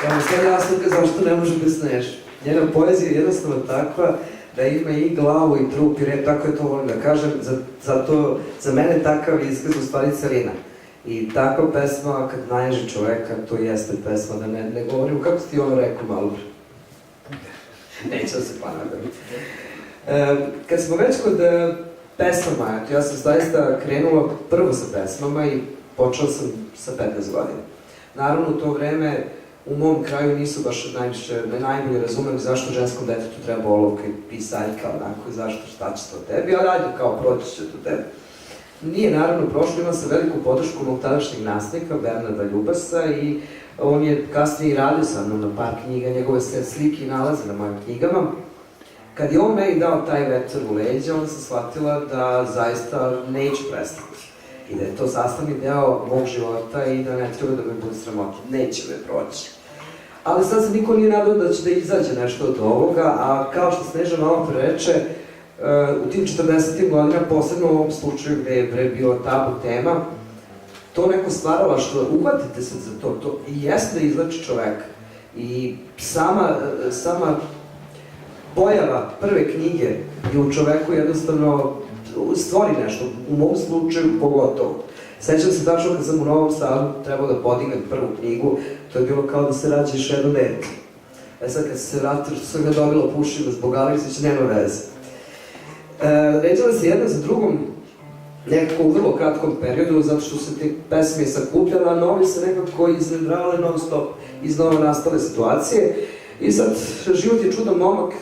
Samo sad jasno zašto ne može bez Sneže. Njena poezija je jednostavno takva da ima i glavu i trup i rep, tako je to volim da kažem, zato za mene takav izgaz u stvari celina. I takva pesma, kad naježi čoveka, to jeste pesma, da ne govorim, kako si ti ono rekao malo pre? Neću da se ponavljam. Kad smo već kod pesama, ja sam zaista krenula prvo sa pesmama i počela sam sa 15 godina. Naravno, u to vreme u mom kraju nisu baš najbolje razumeli zašto ženskom detetu treba olovka i pisaljka, onako, zašto, šta će to tebi, ali ajde, kao, proći će to tebi. Nije naravno prošlo, imao sam veliku podršku mog tadašnjeg nastavnika, Bernarda Ljubasa, i on je kasnije i radio sa mnom na par knjiga, njegove se slike i nalaze na mojim knjigama. Kad je on meni dao taj vetar u leđa, onda sam shvatila da zaista neću prestati. I da je to sastavni deo mog života i da ne treba da me bude sramota. Neće me proći. Ali sad se niko nije nadao da će da izađe nešto od ovoga, a kao što Sneža malo prereče, u tim 40. godina, posebno u ovom slučaju gde je bila tabu tema, to neko stvaralaštvo, uhvatite se za to i jeste da izlači čoveka. I sama pojava prve knjige je u čoveku jednostavno stvori nešto, u mom slučaju pogotovo. Sećam se tačno kad sam u Novom Sadu trebao da podignem prvu knjigu, to je bilo kao da se rađe još jedno dete. Sad kad se vratio, što sam ga dobila pušila zbog Aleksića, nema veze. Ređala se jedna za drugom nekako u vrlo kratkom periodu, zato što se te pesme sakupljala, a novi se nekako iznedravale non stop iz novo nastale situacije. I sad, Život je čudan momak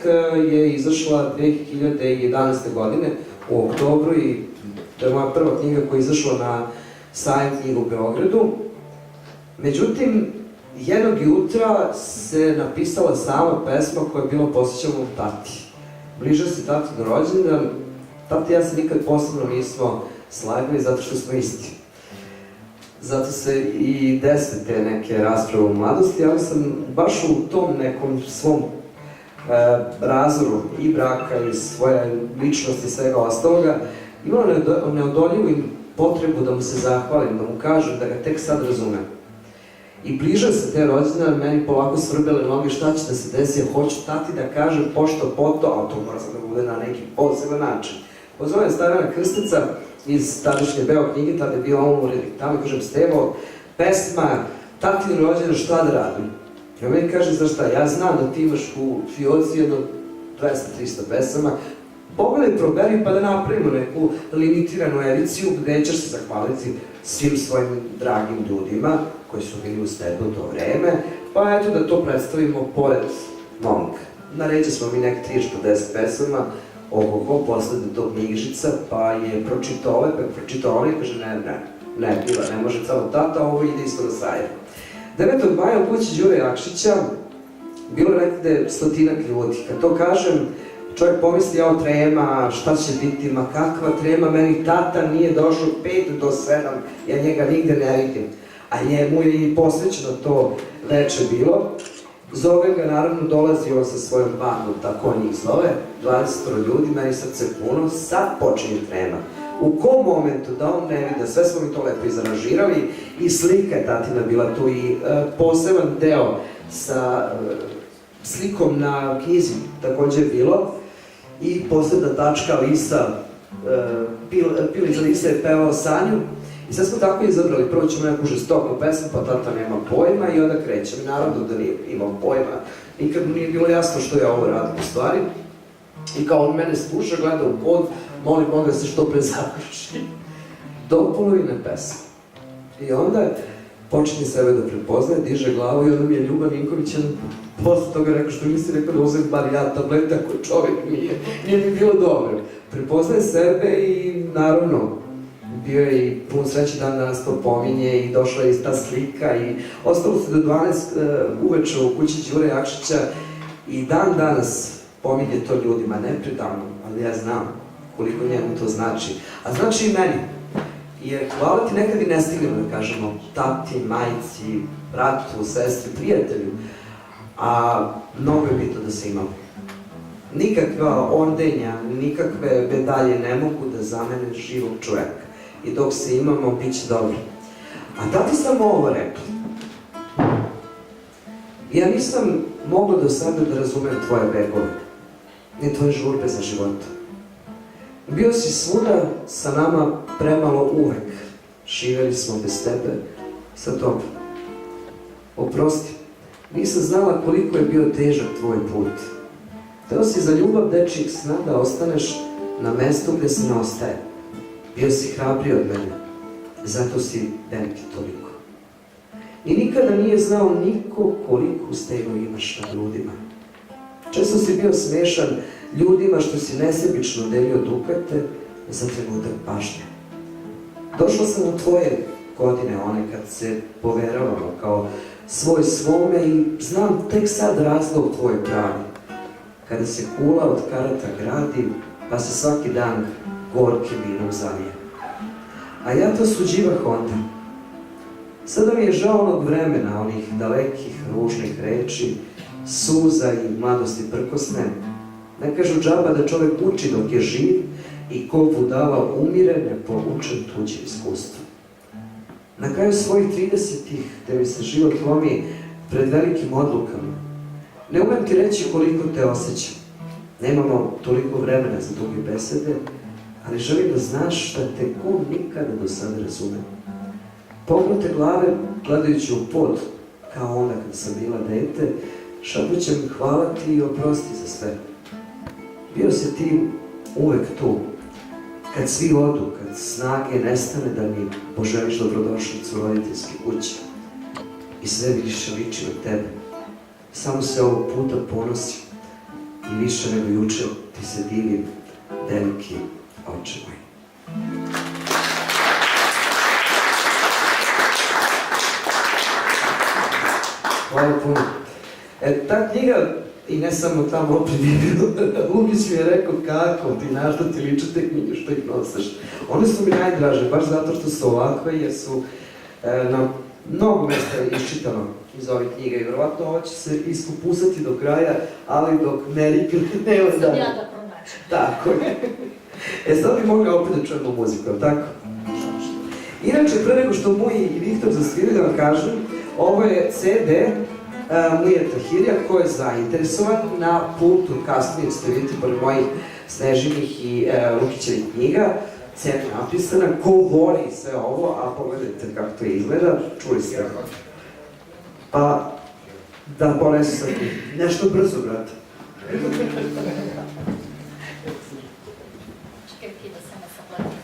je izašla 2011. godine u oktobru i to je moja prva knjiga koja je izašla na Sajam knjigu u Beogradu. Međutim, jednog jutra se napisala sama pesma koja je bila posvećena mom tati. Bližao se tati do rođendan, tati i ja se nikad posebno nismo slagali zato što smo isti. Zato se i dese te neke rasprave u mladosti, ali sam baš u tom nekom svom razoru i braka i svoje ličnosti i svega ostaloga imala neodoljivu potrebu da mu se zahvalim, da mu kažem da ga tek sad razumem. I bližao se te rođendan, meni polako svrbele noge šta će da se desi, ja hoću tati da kažem pošto poto, ali to mora da bude na neki poseban način. Pozove Stavljana Krstica iz tadašnje Beo knjige, tada je bio on urednik tamo i kažem, Stevo, pesma, tatini rođendan, šta da radim? I on meni kaže, znaš šta, ja znam da ti imaš u fioci jedno 200-300 pesama, pogledaj, proberi pa da napravimo neku limitiranu ediciju gde ćeš se zahvaliti svim svojim dragim ljudima koji su bili uz tebe u to vreme, pa eto da to predstavimo pored momka. Naređe smo mi nek 30-40 pesama, posle do knjižica, pa je pročitao ove i kaže ne, ne može samo tata, ovo ide isto na sajam. 9. maja u kući Đure Jakšića bilo je nekde 100 ljudi. Kad to kažem, čovjek pomisli, jao trema, šta će biti, ma kakva trema, meni tata nije došao 5 do 7, ja njega nigde ne vidim. A njemu je i posvećeno to veče bilo. Zove ga, naravno, dolazi on sa svojom bandom, tako on njih zove, 20 ljudi, meni srce puno, sad počinje trema. U kom momentu da on ne vidi, sve smo mi to lepo izaražirali i slika je tatina bila tu i poseban deo sa slikom na knjizi takođe je bilo i posledna tačka Lisa, Pilić Lisa je pevao Sanju i sad smo tako izabrali, prvo ćemo neku žestoku pesmu, pa tata nema pojma i onda krećem. Naravno da nije imao pojma, nikad mu nije bilo jasno što ja ovo radim u stvari. I kao on mene sluša, gleda u pod, molim Boga da se što pre završi. Do polovine pesme. I onda počinje sebe da prepoznaje, diže glavu i onda mi je Ljuba Ninković posle toga rekao što mi si rekao da uzem bar ja tablete ako čovjek nije mi bilo dobro. Prepoznaje sebe i naravno bio je i pun sreće dan danas to pominje i došla je ta slika i ostalo se do 12 uveče u kući Đure Jakšića i dan danas pominje to ljudima, ne predavno, ali ja znam koliko njemu to znači. A znači i meni. Jer hvala ti nekad i ne stignemo da kažemo tati, majci, bratu, sestri, prijatelju, a mnogo je bitno da se imamo. Nikakva ordenja, nikakve medalje ne mogu da zamene živog čoveka. I dok se imamo, bit će dobro. A tati sam ovo rekla. Ja nisam mogla do sada da razumem tvoje begove, ni tvoje žurbe za životom. Bio si svuda, sa nama premalo uvek. Živeli smo bez tebe, sa tobom. Oprosti, nisam znala koliko je bio težak tvoj put. Teo si za ljubav dečjih sna da ostaneš na mestu gde se ne ostaje. Bio si hrabriji od mene, zato si veliki toliko. I nikada nije znao niko koliku stegu imaš na grudima. Često si bio smešan ljudima što si nesebično delio dukate za trenutak pažnje. Došla sam u tvoje godine, one kad se poveravamo kao svoj svome i znam tek sad razlog tvoje pravi. Kada se kula od karata gradi, pa se svaki dan gorkim vinom zalije. A ja to suđivah onda. Sada mi je žao onog vremena, onih dalekih, ružnih reči, suza i mladosti prkosne. Ne kažu džaba da čovek uči dok je živ i ko budala umire ne poučen tuđim iskustvom. Na kraju svojih 30-ih, gde mi se život lomi pred velikim odlukama, ne umem ti reći koliko te osjećam. Nemamo toliko vremena za duge besede, ali želim da znaš da te ko nikada do sada razume. Pognute glave, gledajući u pod, kao onda kada sam bila dete, šapućem hvala ti i oprosti za sve. Bio si ti uvek tu, kad svi odu, kad snage nestane da mi poželiš dobrodošlicu u roditeljske kuće. I sve više liči na tebe. Samo se ovog puta ponosim i više nego juče ti se divim, veliki oče moj. Hvala puno. Ta knjiga, i ne samo tamo opet je bilo, Lukić mi je rekao kako ti, na što ti liče te knjige, što ih nosiš. One su mi najdraže, baš zato što su ovakve, jer su na mnogo mesta iščitano iz ovih knjiga i verovatno ovo će se iskupusati do kraja, ali dok ne rikne, nema da... Sam ja da pronačem. Tako je. Sad bi mogla opet da čujemo muziku, tako? Inače, pre nego što Muji i Viktor zasviraju, da vam kažem, ovo je CD Muje Tahirija, ko je zainteresovan. Na pultu kasnije ćete vidjeti pored mojih Snežinih i Lukićevih knjiga, cena napisana, ko voli sve ovo, a pogledajte kako to izgleda, čuli ste. Pa, da ponesu sad nešto brzo, brate. Čekaj ti da se ne sapletim.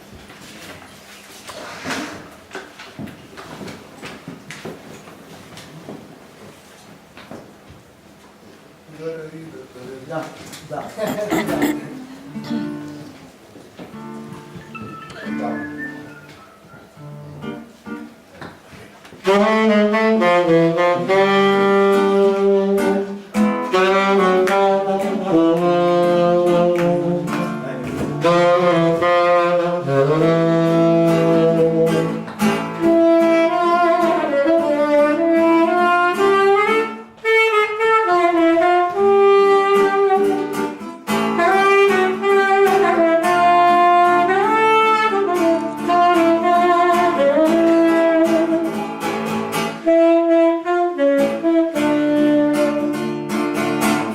Da, da.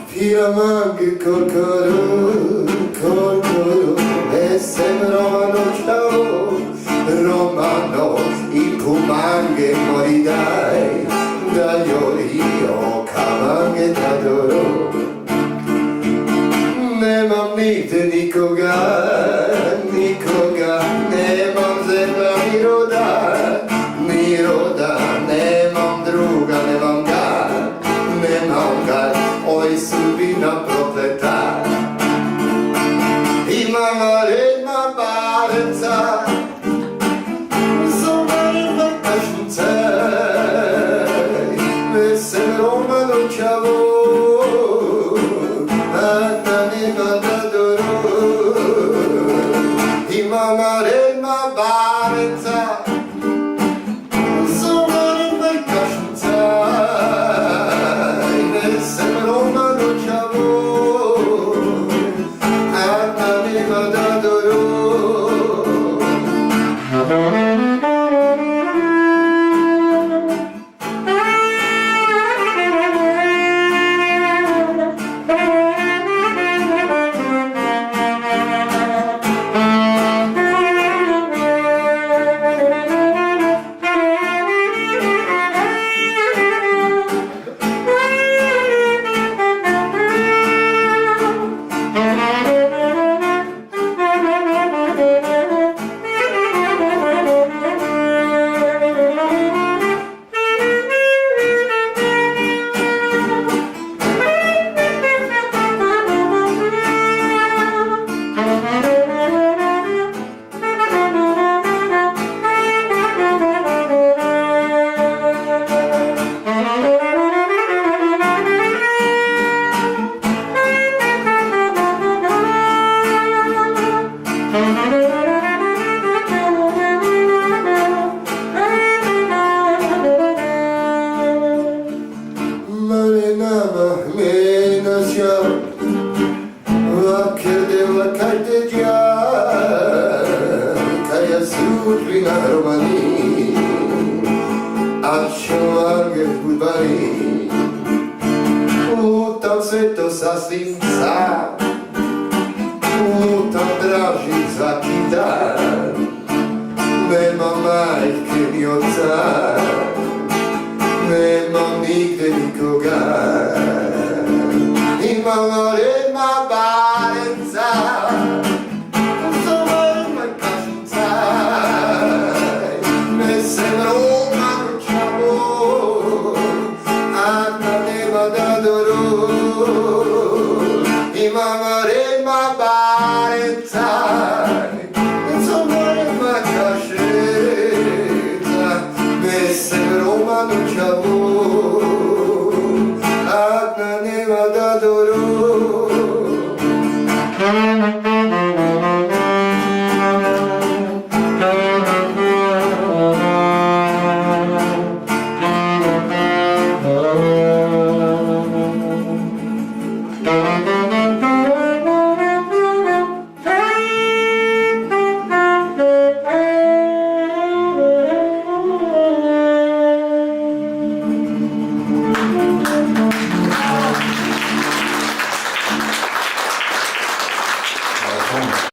Fiamang korkoro, korkoro, e sembrano ciao, romano, i pumange moridai, dagli io, kamange tadoro. Nemam nigde nikoga, nikoga, nemam zemlja ni roda, nemam druga, nemam ga, oj sudbina prokleta. Imam redna barenca, zomarna kašnice, vesel roman očavo, a da nema da doru. Imam redna barenca, zomarna kašnice, vesel roman očavo, a da nema da doru. romaní a člověk v budvarí. Tam se to sasvím sám, tam draží zakýtá, nemám majky ni otca, nemám nikde nikoga. Imala redma barenca, pozorujme kašuca, nesem romanu čavu, a na nema da doru. Imam